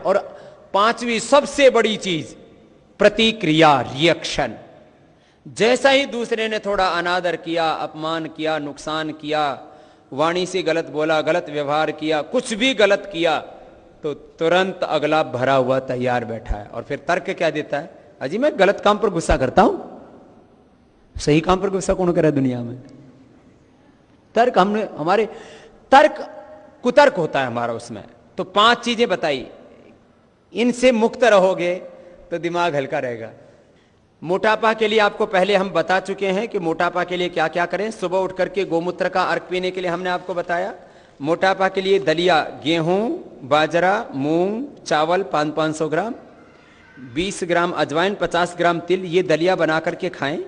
और पांचवी सबसे बड़ी चीज प्रतिक्रिया, रिएक्शन। जैसा ही दूसरे ने थोड़ा अनादर किया, अपमान किया, नुकसान किया, वाणी से गलत बोला, गलत व्यवहार किया, कुछ भी गलत किया, तो तुरंत अगला भरा हुआ तैयार बैठा है। और फिर तर्क क्या देता है? अजी मैं गलत काम पर गुस्सा करता हूं, सही काम पर गुस्सा कौन करे दुनिया में? तर्क हमारे तर्क कुतर्क होता है हमारा उसमें। तो 5 चीजें बताई, इनसे मुक्त रहोगे तो दिमाग हल्का रहेगा। मोटापा के लिए आपको पहले हम बता चुके हैं कि मोटापा के लिए क्या क्या करें। सुबह उठ करके गोमूत्र का अर्क पीने के लिए हमने आपको बताया। मोटापा के लिए दलिया, गेहूं, बाजरा, मूंग, चावल 500 ग्राम, 20 ग्राम अजवाइन, 50 ग्राम तिल, ये दलिया बना करके खाएं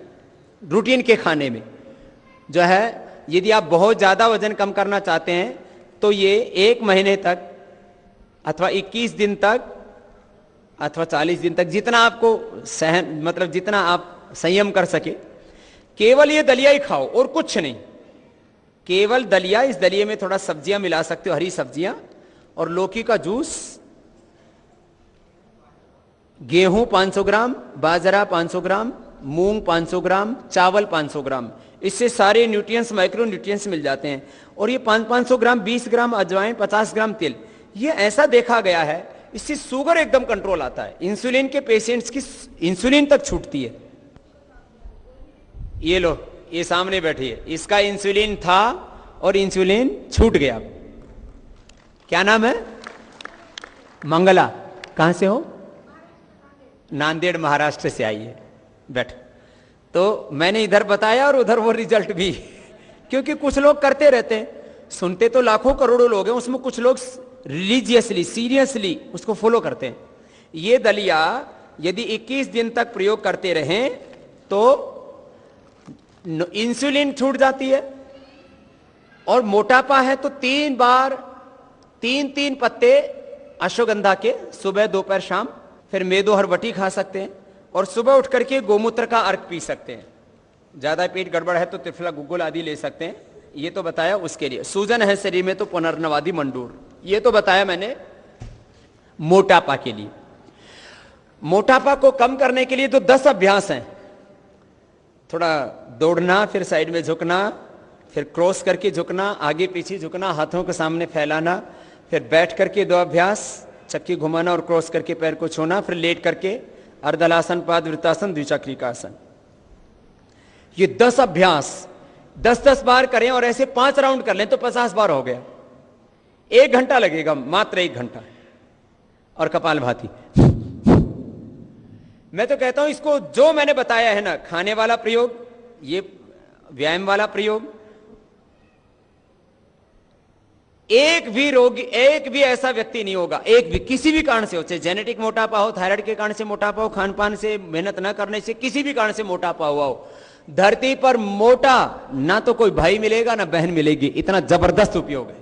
रूटीन के खाने में जो है। यदि आप बहुत ज्यादा वजन कम करना चाहते हैं तो ये 1 महीने तक अथवा 21 दिन तक अथवा 40 दिन तक, जितना आपको सहन मतलब जितना आप संयम कर सके, केवल ये दलिया ही खाओ और कुछ नहीं, केवल दलिया। इस दलिये में थोड़ा सब्जियां मिला सकते हो, हरी सब्जियां, और लौकी का जूस। गेहूं 500 ग्राम, बाजरा 500 ग्राम, मूंग 500 ग्राम, चावल 500 ग्राम। इससे सारे न्यूट्रिएंट्स, माइक्रो न्यूट्रिएंट्स मिल जाते हैं। और ये 500 ग्राम, 20 ग्राम अजवाइन, 50 ग्राम तिल, ये ऐसा देखा गया है इससे शुगर एकदम कंट्रोल आता है। इंसुलिन के पेशेंट्स की इंसुलिन तक छूटती है। ये लो, ये सामने बैठी है, इसका इंसुलिन था और इंसुलिन छूट गया। क्या नाम है? मंगला। कहां से हो? नांदेड़, महाराष्ट्र से आई है। बैठ। तो मैंने इधर बताया और उधर वो रिजल्ट भी क्योंकि कुछ लोग करते रहते हैं, सुनते तो लाखों करोड़ों लोग हैं, उसमें कुछ लोग रिलीजियसली, सीरियसली उसको फॉलो करते हैं। ये दलिया यदि 21 दिन तक प्रयोग करते रहें तो इंसुलिन छूट जाती है। और मोटापा है तो 3 बार 3 पत्ते अश्वगंधा के, सुबह दोपहर शाम। फिर मेदो हरबटी खा सकते हैं और सुबह उठ करके गोमूत्र का अर्क पी सकते हैं। ज्यादा पेट गड़बड़ है तो त्रिफला गुग्गुल आदि ले सकते हैं। ये तो बताया उसके लिए। सूजन है शरीर में तो पुनर्नवादी मंडूर, ये तो बताया मैंने मोटापा के लिए। मोटापा को कम करने के लिए तो 10 अभ्यास हैं। थोड़ा दौड़ना, फिर साइड में झुकना, फिर क्रॉस करके झुकना, आगे पीछे झुकना, हाथों को सामने फैलाना, फिर बैठ करके 2 अभ्यास, चक्की घुमाना और क्रॉस करके पैर को छूना, फिर लेट करके अर्धलासन, पादवृत्तासन, द्विचक्रिकासन। ये 10 अभ्यास 10-10 बार करें और ऐसे 5 राउंड कर लें तो 50 बार हो गया। 1 घंटा लगेगा, मात्र 1 घंटा। और कपालभाति। मैं तो कहता हूं इसको जो मैंने बताया है ना, खाने वाला प्रयोग, ये व्यायाम वाला प्रयोग, एक भी रोगी, एक भी ऐसा व्यक्ति नहीं होगा, एक भी, किसी भी कारण से हो, चाहे जेनेटिक मोटापा हो, थायराइड के कारण से मोटापा हो, खान पान से, मेहनत न करने से, किसी भी कारण से मोटापा हुआ हो, धरती पर मोटा ना तो कोई भाई मिलेगा ना बहन मिलेगी। इतना जबरदस्त उपयोग है।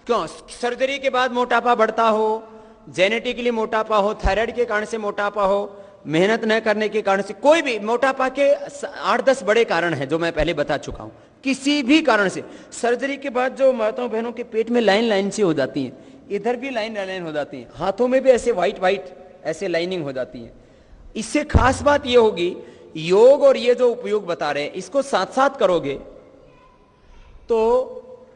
क्यों? सर्जरी के बाद मोटापा बढ़ता हो, जेनेटिकली मोटापा हो, थायराइड के कारण से मोटापा हो, मेहनत न करने के कारण से, कोई भी मोटापा के 8-10 बड़े कारण हैं जो मैं पहले बता चुका हूं। किसी भी कारण से सर्जरी के बाद जो माताओं बहनों के पेट में लाइन लाइन सी हो जाती है, इधर भी लाइन लाइन हो जाती है, हाथों में भी ऐसे व्हाइट व्हाइट ऐसे लाइनिंग हो जाती है। इससे खास बात यह होगी, योग और ये जो उपयोग बता रहे हैं इसको साथ साथ करोगे तो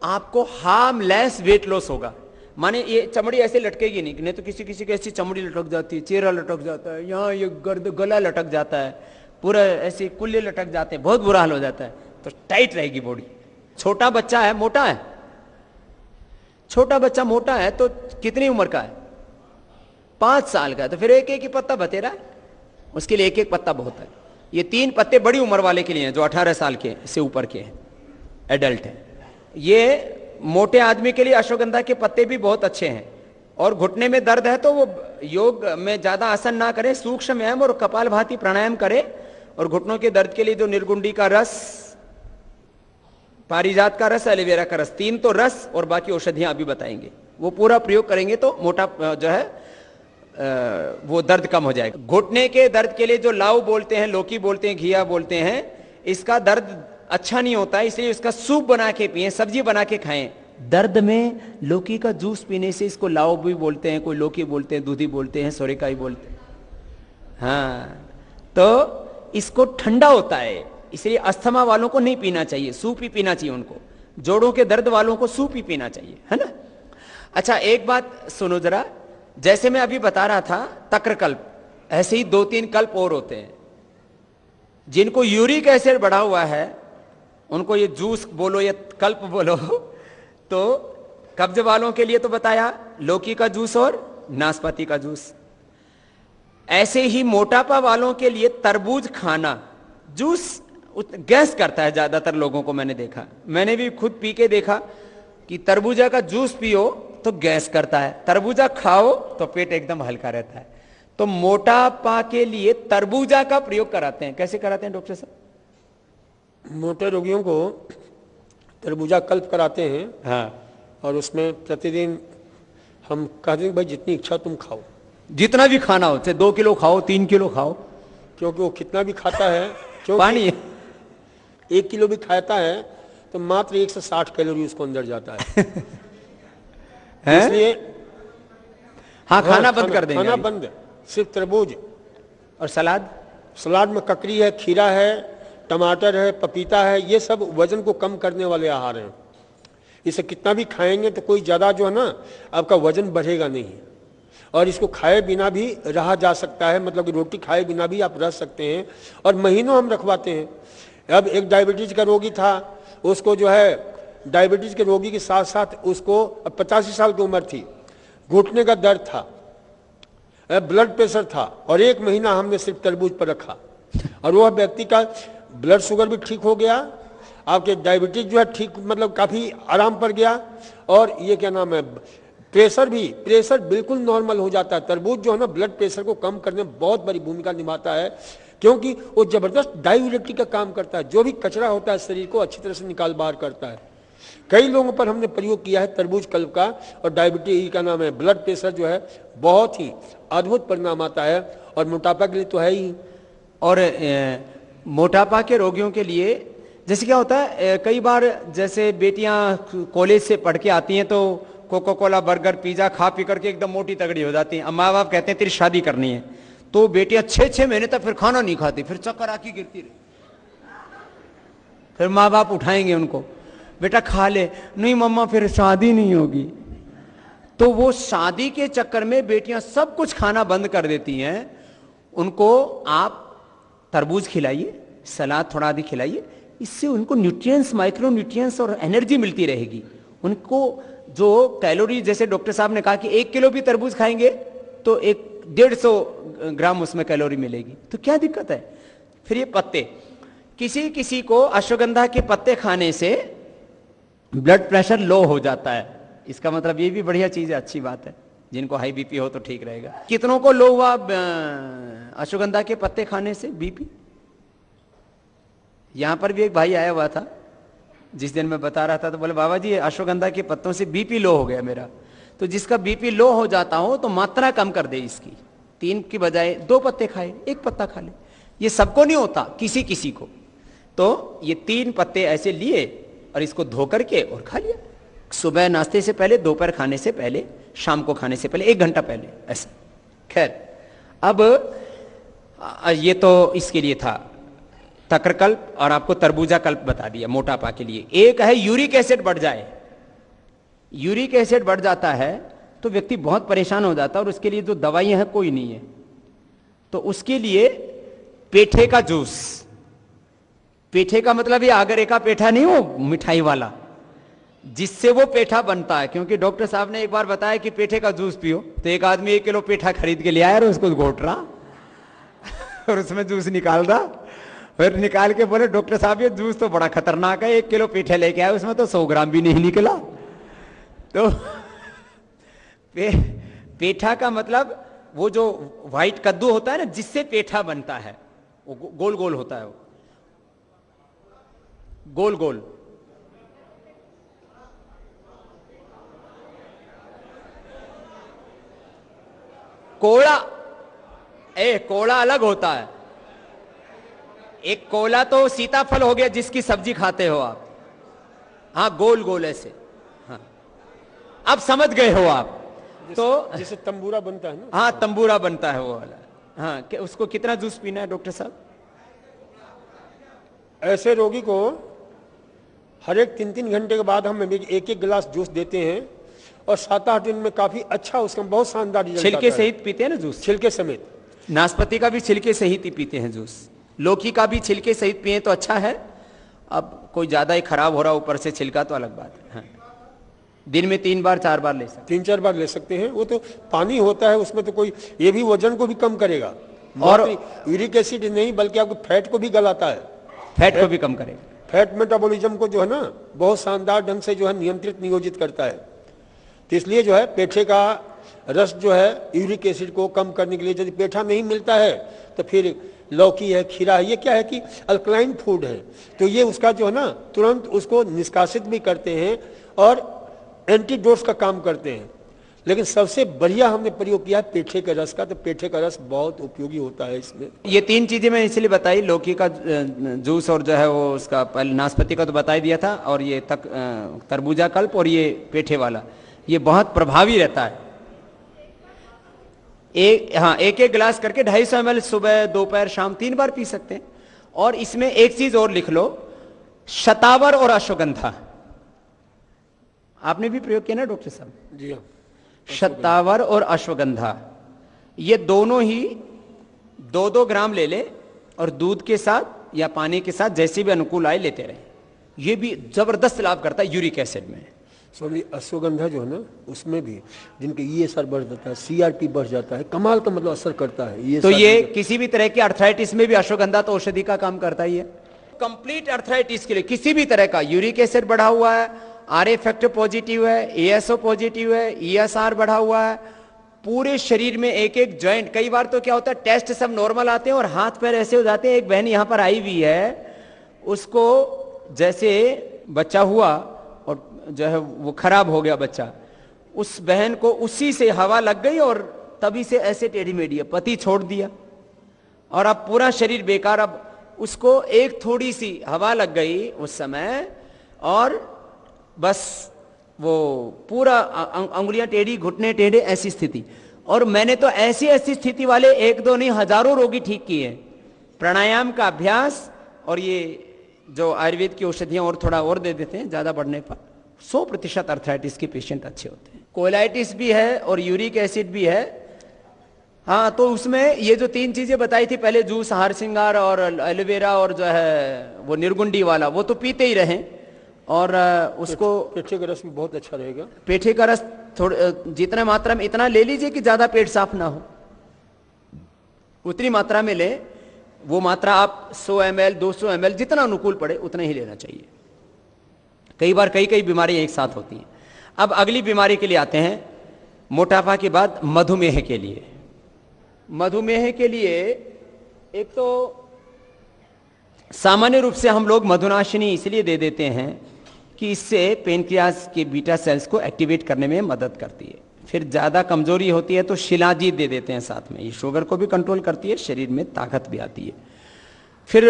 आपको हार्मलेस वेट लॉस होगा। माने ये चमड़ी ऐसे लटकेगी नहीं तो किसी किसी की ऐसी चमड़ी लटक जाती है, चेहरा लटक जाता है, यहाँ ये गर्द गला लटक जाता है, पूरा ऐसे कुल्ले लटक जाते हैं, बहुत बुरा हाल हो जाता है। तो टाइट रहेगी बॉडी। छोटा बच्चा है, मोटा है, छोटा बच्चा मोटा है तो कितनी उम्र का है? 5 साल का है, तो फिर एक एक ही पत्ता बतेरा है, उसके लिए एक एक पत्ता बहुत है। ये 3 पत्ते बड़ी उम्र वाले के लिए हैं, जो 18 साल के से ऊपर के हैं, एडल्ट हैं। ये मोटे आदमी के लिए अश्वगंधा के पत्ते भी बहुत अच्छे हैं। और घुटने में दर्द है तो वो योग में ज्यादा आसन ना करे, सूक्ष्म व्यायाम और कपालभाति प्राणायाम करे। और घुटनों के दर्द के लिए जो निर्गुंडी का रस, पारिजात का रस, एलोवेरा का रस, 3 तो रस और बाकी औषधियां अभी बताएंगे, वो पूरा प्रयोग करेंगे तो मोटा जो है वो दर्द कम हो जाएगा। घुटने के दर्द के लिए जो लाव बोलते हैं, लौकी बोलते हैं, घिया बोलते हैं, इसका दर्द अच्छा नहीं होता है, इसलिए इसका सूप बना के पिए, सब्जी बना के खाएं, दर्द में लौकी का जूस पीने से, इसको लाओ भी बोलते हैं, कोई लौकी बोलते हैं, दूधी बोलते हैं, सोरेकाई बोलते हैं। हाँ, तो इसको ठंडा होता है, इसलिए अस्थमा वालों को नहीं पीना चाहिए, सूप ही पीना चाहिए उनको। जोड़ों के दर्द वालों को सूप ही पीना चाहिए, है ना। अच्छा, एक बात सुनो जरा, जैसे मैं अभी बता रहा था तक्रकल्प, ऐसे ही 2-3 कल्प और होते हैं। जिनको यूरिक एसिड बढ़ा हुआ है उनको ये जूस बोलो या कल्प बोलो, तो कब्ज वालों के लिए तो बताया लौकी का जूस और नाशपाती का जूस। ऐसे ही मोटापा वालों के लिए तरबूज खाना, जूस गैस करता है ज्यादातर लोगों को, मैंने देखा, मैंने भी खुद पी के देखा कि तरबूजा का जूस पियो तो गैस करता है, तरबूजा खाओ तो पेट एकदम हल्का रहता है। तो मोटापा के लिए तरबूजा का प्रयोग कराते हैं। कैसे कराते हैं डॉक्टर साहब? मोटे रोगियों को तरबूजा कल्प कराते हैं। हाँ, और उसमें प्रतिदिन हम कहते हैं भाई जितनी इच्छा तुम खाओ, जितना भी खाना हो, चाहे 2 किलो खाओ, 3 किलो खाओ, क्योंकि वो कितना भी खाता है, पानी 1 किलो भी खाता है तो मात्र 160 कैलोरी उसको अंदर जाता है। इसलिए हाँ, खाना बंद कर देंगे, खाना बंद, सिर्फ तरबूज और सलाद। सलाद में ककड़ी है, खीरा है, टमाटर है, पपीता है, ये सब वजन को कम करने वाले आहार हैं। इसे कितना भी खाएंगे तो कोई ज़्यादा जो है ना आपका वजन बढ़ेगा नहीं, और इसको खाए बिना भी रहा जा सकता है, मतलब कि रोटी खाए बिना भी आप रह सकते हैं, और महीनों हम रखवाते हैं। अब एक डायबिटीज का रोगी था, उसको जो है डायबिटीज के रोगी के साथ साथ उसको 85 साल की उम्र थी, घुटने का दर्द था, ब्लड प्रेशर था, और 1 महीना हमने सिर्फ तरबूज पर रखा, और वह व्यक्ति का ब्लड शुगर भी ठीक हो गया, आपके डायबिटीज जो है ठीक, मतलब काफी आराम पड़ गया, और ये क्या नाम है, प्रेशर बिल्कुल नॉर्मल हो जाता है। तरबूज जो है ना ब्लड प्रेशर को कम करने में बहुत बड़ी भूमिका निभाता है, क्योंकि वो जबरदस्त डायूरेटिक का काम करता है, जो भी कचरा होता है शरीर को अच्छी तरह से निकाल बाहर करता है। कई लोगों पर हमने प्रयोग किया है तरबूज कल्प का, और डायबिटीज का नाम है, ब्लड प्रेशर जो है बहुत ही अद्भुत परिणाम आता है, और मोटापा के लिए तो है ही। और मोटापा के रोगियों के लिए जैसे क्या होता है, कई बार जैसे बेटियां कॉलेज से पढ़ के आती हैं तो कोका कोला, बर्गर, पिज्जा खा पी करके एकदम मोटी तगड़ी हो जाती हैं। अब माँ बाप कहते हैं तेरी शादी करनी है, तो बेटियां 6-6 महीने तक फिर खाना नहीं खाती, फिर चक्कर आके गिरती रही, फिर माँ बाप उठाएंगे उनको, बेटा खा ले, नहीं मम्मा फिर शादी नहीं होगी। तो वो शादी के चक्कर में बेटियां सब कुछ खाना बंद कर देती हैं। उनको आप तरबूज खिलाइए, सलाद थोड़ा आदि खिलाइए, इससे उनको न्यूट्रिएंट्स, माइक्रो न्यूट्रिएंट्स और एनर्जी मिलती रहेगी। उनको जो कैलोरी, जैसे डॉक्टर साहब ने कहा कि 1 किलो भी तरबूज खाएंगे तो 150 ग्राम उसमें कैलोरी मिलेगी, तो क्या दिक्कत है। फिर ये पत्ते, किसी किसी को अश्वगंधा के पत्ते खाने से ब्लड प्रेशर लो हो जाता है, इसका मतलब ये भी बढ़िया चीज है, अच्छी बात है। जिनको हाई बीपी हो तो ठीक रहेगा। कितनों को लो हुआ अश्वगंधा के पत्ते खाने से बीपी? यहां पर भी एक भाई आया हुआ था, जिस दिन मैं बता रहा था, तो बोले बाबा जी अश्वगंधा के पत्तों से बीपी लो हो गया मेरा। तो जिसका बीपी लो हो जाता हो तो मात्रा कम कर दे इसकी, 3 की बजाय 2 पत्ते खाए, 1 पत्ता खा ले। ये सबको नहीं होता, किसी किसी को। तो ये 3 पत्ते ऐसे लिए और इसको धो करके और खा लिया, सुबह नाश्ते से पहले, दोपहर खाने से पहले, शाम को खाने से पहले, 1 घंटा पहले, ऐसा। खैर, अब ये तो इसके लिए था तक्रकल्प, और आपको तरबूजा कल्प बता दिया मोटापा के लिए। एक है यूरिक एसिड बढ़ जाए, यूरिक एसिड बढ़ जाता है तो व्यक्ति बहुत परेशान हो जाता है, और उसके लिए जो दवाइयां हैं कोई नहीं है, तो उसके लिए पेठे का जूस। पेठे का मतलब ये आगरे का पेठा नहीं हो, मिठाई वाला, जिससे वो पेठा बनता है। क्योंकि डॉक्टर साहब ने एक बार बताया कि पेठे का जूस पियो, तो एक आदमी 1 किलो पेठा खरीद के ले आया और उसको घोट रहा और उसमें जूस निकाल रहा, फिर निकाल के बोले डॉक्टर साहब ये जूस तो बड़ा खतरनाक है, 1 किलो पेठे लेके आए, उसमें तो 100 ग्राम भी नहीं निकला। तो पेठा का मतलब वो जो व्हाइट कद्दू होता है ना, जिससे पेठा बनता है, वो गोल गोल होता है, वो गोल गोल। कोड़ा, कोड़ा अलग होता है। एक कोला तो सीताफल हो गया जिसकी सब्जी खाते हो आप, हाँ गोल गोल ऐसे, हाँ अब समझ गए हो आप। तो जैसे तंबूरा बनता है ना, हाँ तंबूरा बनता है वो वाला। हाँ, उसको कितना जूस पीना है डॉक्टर साहब? ऐसे रोगी को हर एक 3-3 घंटे के बाद हम एक एक गिलास जूस देते हैं और 7-8 दिन में काफी अच्छा उसका बहुत शानदार रिजल्ट आता है। छिलके सहित पीते हैं ना जूस? छिलके समेत। नाशपाती का भी छिलके सहित ही पीते हैं जूस, लौकी का भी छिलके सहित पिए तो अच्छा है। अब कोई ज्यादा ही खराब हो रहा ऊपर से छिलका तो अलग बात है। हाँ। दिन में 3 बार 4 बार ले सकते, 3-4 बार ले सकते हैं। वो तो पानी होता है उसमें, तो कोई ये भी वजन को भी कम करेगा और यूरिक एसिड नहीं बल्कि आपको फैट को भी गलाता है, फैट को भी कम करेगा। फैट मेटाबॉलिज्म को जो है ना बहुत शानदार ढंग से जो है नियंत्रित नियोजित करता है। तो इसलिए जो है पेठे का रस जो है यूरिक एसिड को कम करने के लिए, यदि पेठा नहीं मिलता है तो फिर लौकी है, खीरा है, ये क्या है कि अल्कलाइन फूड है, तो ये उसका जो है ना तुरंत उसको निष्कासित भी करते हैं और एंटीडोट्स का काम करते हैं। लेकिन सबसे बढ़िया हमने प्रयोग किया है पेठे के रस का, तो पेठे का रस बहुत उपयोगी होता है इसमें। ये 3 चीजें मैं इसलिए बताई, लौकी का जूस और जो है वो उसका पहले नाशपाती का तो बता ही दिया था, और ये तरबूजा कल्प और ये पेठे वाला, ये बहुत प्रभावी रहता है। एक एक गिलास करके 250 ml सुबह दोपहर शाम 3 बार पी सकते हैं। और इसमें एक चीज और लिख लो, शतावर और अश्वगंधा। आपने भी प्रयोग किया ना डॉक्टर साहब? जी हाँ। शतावर और अश्वगंधा, ये दोनों ही 2-2 ग्राम ले ले और दूध के साथ या पानी के साथ जैसे भी अनुकूल आए लेते रहे। ये भी जबरदस्त लाभ करता है यूरिक एसिड में। सॉरी, अश्वगंधा जो है ना उसमें भी जिनके ईएसआर बढ़ जाता है, सीआरपी बढ़ जाता है, कमाल का मतलब असर करता है। तो ये किसी भी तरह की अर्थराइटिस में भी अश्वगंधा तो औषधि का काम करता ही है। कंप्लीट अर्थराइटिस के लिए किसी भी तरह का यूरिक एसिड बढ़ा हुआ है, आरए फैक्टर पॉजिटिव है, एएसओ पॉजिटिव है, ईएसआर बढ़ा हुआ है, पूरे शरीर में एक एक जॉइंट, कई बार तो क्या होता है टेस्ट सब नॉर्मल आते हैं और हाथ पैर ऐसे हो जाते हैं। एक बहन यहां पर आई हुई है, उसको जैसे बच्चा हुआ और जो है वो खराब हो गया बच्चा, उस बहन को उसी से हवा लग गई और तभी से ऐसे टेढ़ी मेढ़ी है, पति छोड़ दिया और अब पूरा शरीर बेकार। अब उसको एक थोड़ी सी हवा लग गई उस समय और बस वो पूरा अंगुलियां टेढ़ी, घुटने टेढ़े, ऐसी स्थिति। और मैंने तो ऐसी ऐसी स्थिति वाले 1-2 नहीं हजारों रोगी ठीक किए। प्राणायाम का अभ्यास और ये जो आयुर्वेद की औषधियां और थोड़ा और दे देते हैं ज्यादा बढ़ने पर 100% अर्थराइटिस के पेशेंट अच्छे होते हैं। कोलाइटिस भी है और यूरिक एसिड भी है। हाँ, तो उसमें ये जो 3 चीजें बताई थी पहले, जूस, हार श्रृंगार और एलोवेरा और जो है वो निर्गुंडी वाला, वो तो पीते ही रहें। और उसको पेठे का रस भी बहुत अच्छा रहेगा। पेठे का रस थोड़ा जितना मात्रा में इतना ले लीजिए कि ज्यादा पेट साफ ना हो, उतनी मात्रा में ले। वो मात्रा आप 100 ml 200 ml जितना अनुकूल पड़े उतना ही लेना चाहिए। कई बार कई बीमारियां एक साथ होती हैं। अब अगली बीमारी के लिए आते हैं, मोटापा के बाद मधुमेह के लिए। मधुमेह के लिए एक तो सामान्य रूप से हम लोग मधुनाशिनी इसलिए दे देते हैं कि इससे पेनक्रियास के बीटा सेल्स को एक्टिवेट करने में मदद करती है। फिर ज़्यादा कमजोरी होती है तो शिलाजीत दे देते हैं साथ में, ये शुगर को भी कंट्रोल करती है, शरीर में ताकत भी आती है। फिर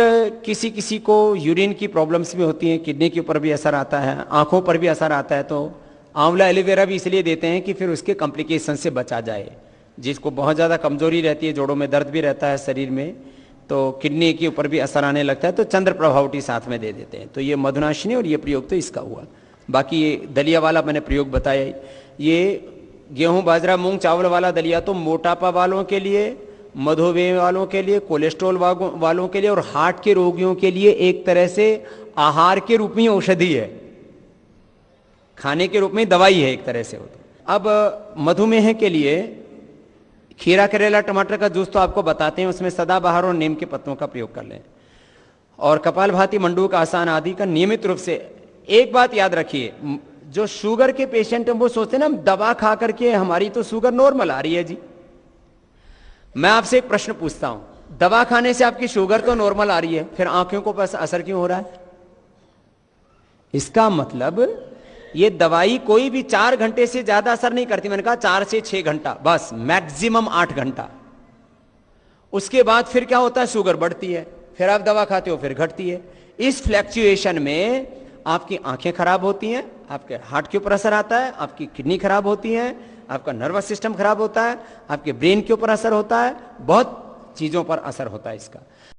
किसी किसी को यूरिन की प्रॉब्लम्स भी होती हैं, किडनी के ऊपर भी असर आता है, आंखों पर भी असर आता है, तो आंवला एलोवेरा भी इसलिए देते हैं कि फिर उसके कॉम्प्लिकेशन से बचा जाए। जिसको बहुत ज़्यादा कमजोरी रहती है, जोड़ों में दर्द भी रहता है शरीर में, तो किडनी के ऊपर भी असर आने लगता है, तो चंद्र प्रभावटी साथ में दे देते हैं। तो ये मधुनाशिनी और ये प्रयोग तो इसका हुआ। बाकी ये दलिया वाला मैंने प्रयोग बताया, ये गेहूं बाजरा मूंग चावल वाला दलिया तो मोटापा वालों के लिए, मधुमेह वालों के लिए, कोलेस्ट्रॉल वालों के लिए और हार्ट के रोगियों के लिए एक तरह से आहार के रूप में औषधि है, खाने के रूप में दवाई है एक तरह से। अब मधुमेह के लिए खीरा, करेला, टमाटर का जूस तो आपको बताते हैं, उसमें सदाबहार और नीम के पत्तों का प्रयोग कर लें, और कपालभाति, मंडूक, आसान आदि का नियमित रूप से। एक बात याद रखिए, जो शुगर के पेशेंट हैं वो सोचते हैं ना दवा खा करके हमारी तो शुगर नॉर्मल आ रही है जी। मैं आपसे एक प्रश्न पूछता हूं, दवा खाने से आपकी शुगर तो नॉर्मल आ रही है, फिर आंखों को बस असर क्यों हो रहा है? इसका मतलब ये दवाई कोई भी 4 घंटे से ज्यादा असर नहीं करती। मैंने कहा 4 से 6 घंटा, बस मैक्सिमम 8 घंटा। उसके बाद फिर क्या होता है, शुगर बढ़ती है, फिर आप दवा खाते हो फिर घटती है। इस फ्लैक्चुएशन में आपकी आंखें खराब होती हैं, आपके हार्ट के ऊपर असर आता है, आपकी किडनी खराब होती है, आपका नर्वस सिस्टम खराब होता है, आपके ब्रेन के ऊपर असर होता है, बहुत चीजों पर असर होता है इसका।